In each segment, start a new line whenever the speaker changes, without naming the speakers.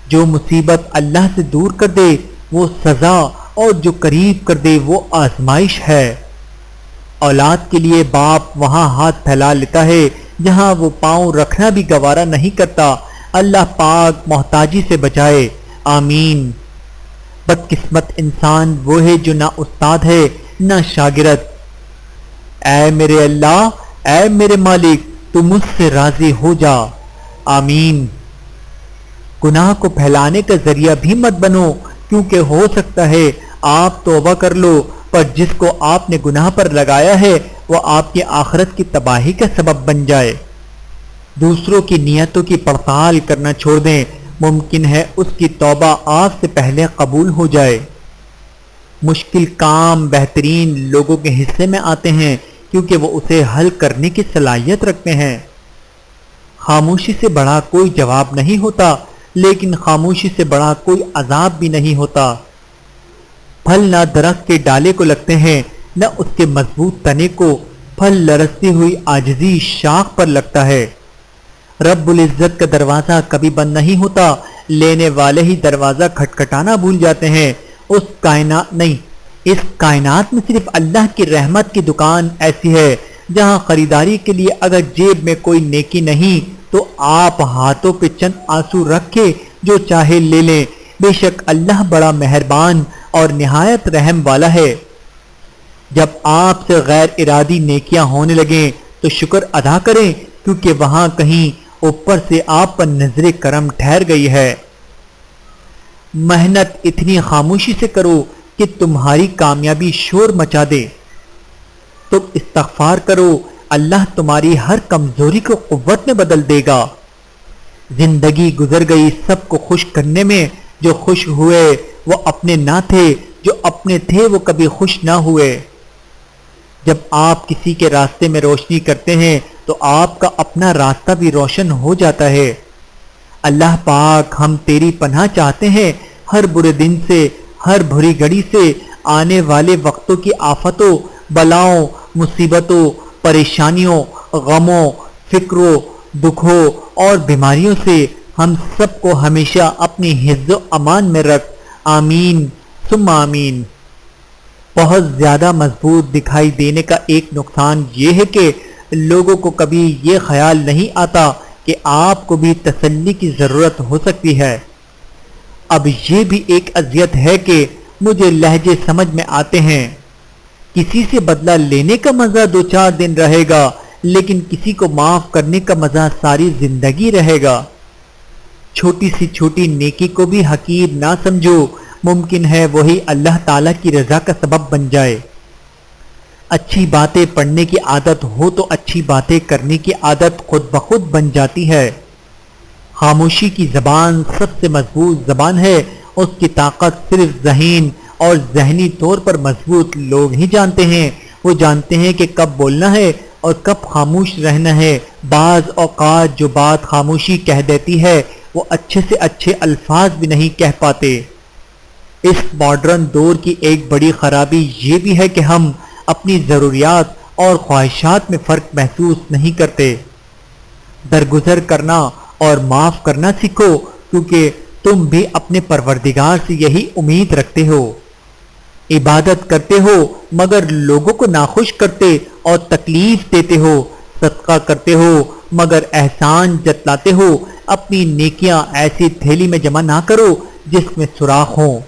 جو مصیبت اللہ سے دور کر دے وہ سزا، اور جو قریب کر دے وہ آزمائش ہے۔ اولاد کے لیے باپ وہاں ہاتھ پھیلا لیتا ہے جہاں وہ پاؤں رکھنا بھی گوارا نہیں کرتا۔ اللہ پاک محتاجی سے بچائے، آمین۔ بدقسمت انسان وہ ہے جو نہ استاد ہے نہ شاگرد۔ اے میرے اللہ، اے میرے مالک، تو مجھ سے راضی ہو جا، آمین۔ گناہ کو پھیلانے کا ذریعہ بھی مت بنو، کیونکہ ہو سکتا ہے آپ توبہ کر لو، پر جس کو آپ نے گناہ پر لگایا ہے وہ آپ کی آخرت کی تباہی کا سبب بن جائے۔ دوسروں کی نیتوں کی پڑتال کرنا چھوڑ دیں، ممکن ہے اس کی توبہ آپ سے پہلے قبول ہو جائے۔ مشکل کام بہترین لوگوں کے حصے میں آتے ہیں کیونکہ وہ اسے حل کرنے کی صلاحیت رکھتے ہیں۔ خاموشی سے بڑا کوئی جواب نہیں ہوتا، لیکن خاموشی سے بڑا کوئی عذاب بھی نہیں ہوتا۔ پھل نہ درخت کے ڈالے کو لگتے ہیں نہ اس کے مضبوط تنے کو، پھل لرزتی ہوئی عاجزی شاخ پر لگتا ہے۔ رب العزت کا دروازہ کبھی بند نہیں ہوتا، لینے والے ہی دروازہ کھٹکھٹانا بھول جاتے ہیں۔ اس کائنات میں صرف اللہ کی رحمت کی دکان ایسی ہے جہاں خریداری کے لیے اگر جیب میں کوئی نیکی نہیں تو آپ ہاتھوں پہ چند آنسو رکھ کے جو چاہے لے لیں۔ بے شک اللہ بڑا مہربان اور نہایت رحم والا ہے۔ جب آپ سے غیر ارادی نیکیاں ہونے لگیں تو شکر ادا کریں، کیونکہ وہاں کہیں اوپر سے آپ پر نظر کرم ٹھہر گئی ہے۔ محنت اتنی خاموشی سے کرو کہ تمہاری کامیابی شور مچا دے۔ تم استغفار کرو، اللہ تمہاری ہر کمزوری کو قوت میں بدل دے گا۔ زندگی گزر گئی سب کو خوش کرنے میں، جو خوش ہوئے وہ اپنے نہ تھے، جو اپنے تھے وہ کبھی خوش نہ ہوئے۔ جب آپ کسی کے راستے میں روشنی کرتے ہیں تو آپ کا اپنا راستہ بھی روشن ہو جاتا ہے۔ اللہ پاک ہم تیری پناہ چاہتے ہیں ہر برے دن سے، ہر بری گھڑی سے، آنے والے وقتوں کی آفتوں، بلاؤں، مصیبتوں، پریشانیوں، غموں، فکروں، دکھوں اور بیماریوں سے ہم سب کو ہمیشہ اپنی حفظ و امان میں رکھ، آمین ثم آمین۔ بہت زیادہ مضبوط دکھائی دینے کا ایک نقصان یہ ہے کہ لوگوں کو کبھی یہ خیال نہیں آتا کہ آپ کو بھی تسلی کی ضرورت ہو سکتی ہے۔ اب یہ بھی ایک اذیت ہے کہ مجھے لہجے سمجھ میں آتے ہیں۔ کسی سے بدلہ لینے کا مزہ 2-4 دن رہے گا، لیکن کسی کو معاف کرنے کا مزہ ساری زندگی رہے گا۔ چھوٹی سی چھوٹی نیکی کو بھی حقیر نہ سمجھو، ممکن ہے وہی اللہ تعالیٰ کی رضا کا سبب بن جائے۔ اچھی باتیں پڑھنے کی عادت ہو تو اچھی باتیں کرنے کی عادت خود بخود بن جاتی ہے۔ خاموشی کی زبان سب سے مضبوط زبان ہے، اس کی طاقت صرف ذہین اور ذہنی طور پر مضبوط لوگ ہی جانتے ہیں۔ وہ جانتے ہیں کہ کب بولنا ہے اور کب خاموش رہنا ہے۔ بعض اوقات جو بات خاموشی کہہ دیتی ہے وہ اچھے سے اچھے الفاظ بھی نہیں کہہ پاتے۔ اس ماڈرن دور کی ایک بڑی خرابی یہ بھی ہے کہ ہم اپنی ضروریات اور خواہشات میں فرق محسوس نہیں کرتے۔ درگزر کرنا اور معاف کرنا سیکھو، کیونکہ تم بھی اپنے پروردگار سے یہی امید رکھتے ہو۔ عبادت کرتے ہو مگر لوگوں کو ناخوش کرتے اور تکلیف دیتے ہو، صدقہ کرتے ہو مگر احسان جتلاتے ہو۔ اپنی نیکیاں ایسی تھیلی میں جمع نہ کرو جس میں سوراخ ہوں۔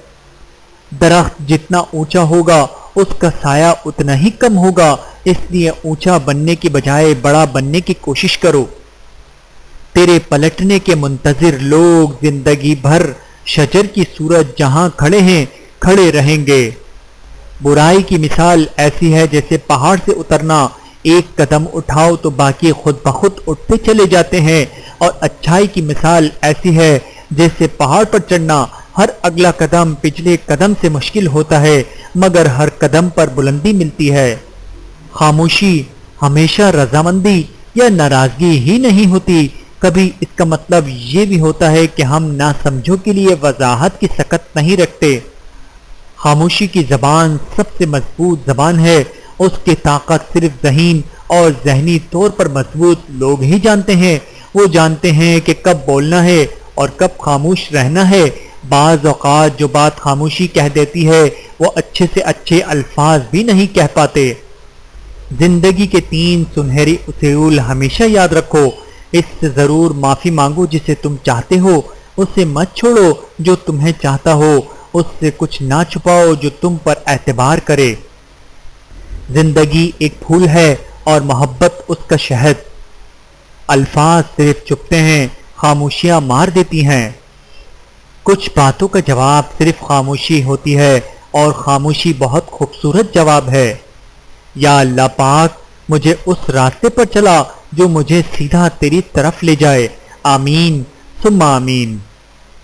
درخت جتنا اونچا ہوگا اس کا سایہ اتنا ہی کم ہوگا، اس لیے اونچا بننے کی بجائے بڑا بننے کی کوشش کرو۔ تیرے پلٹنے کے منتظر لوگ زندگی بھر شجر کی صورت جہاں کھڑے ہیں کھڑے رہیں گے۔ برائی کی مثال ایسی ہے جیسے پہاڑ سے اترنا، ایک قدم اٹھاؤ تو باقی خود بخود اٹھتے چلے جاتے ہیں، اور اچھائی کی مثال ایسی ہے جیسے پہاڑ پر چڑھنا، ہر اگلا قدم پچھلے قدم سے مشکل ہوتا ہے مگر ہر قدم پر بلندی ملتی ہے۔ خاموشی ہمیشہ رضامندی یا ناراضگی ہی نہیں ہوتی، کبھی اس کا مطلب یہ بھی ہوتا ہے کہ ہم ناسمجھوں کے لیے وضاحت کی سکت نہیں رکھتے۔ خاموشی کی زبان سب سے مضبوط زبان ہے، اس کی طاقت صرف ذہین اور ذہنی طور پر مضبوط لوگ ہی جانتے ہیں۔ وہ جانتے ہیں کہ کب بولنا ہے اور کب خاموش رہنا ہے۔ بعض اوقات جو بات خاموشی کہہ دیتی ہے وہ اچھے سے اچھے الفاظ بھی نہیں کہہ پاتے۔ زندگی کے 3 سنہری اصول ہمیشہ یاد رکھو۔ اس سے ضرور معافی مانگو جسے تم چاہتے ہو، اس سے مت چھوڑو جو تمہیں چاہتا ہو، اس سے کچھ نہ چھپاؤ جو تم پر اعتبار کرے۔ زندگی ایک پھول ہے اور محبت اس کا شہد۔ الفاظ صرف چپتے ہیں، خاموشیاں مار دیتی ہیں۔ کچھ باتوں کا جواب صرف خاموشی ہوتی ہے اور خاموشی بہت خوبصورت جواب ہے۔ یا اللہ پاک مجھے اس راستے پر چلا جو مجھے سیدھا تیری طرف لے جائے۔ آمین ثم آمین۔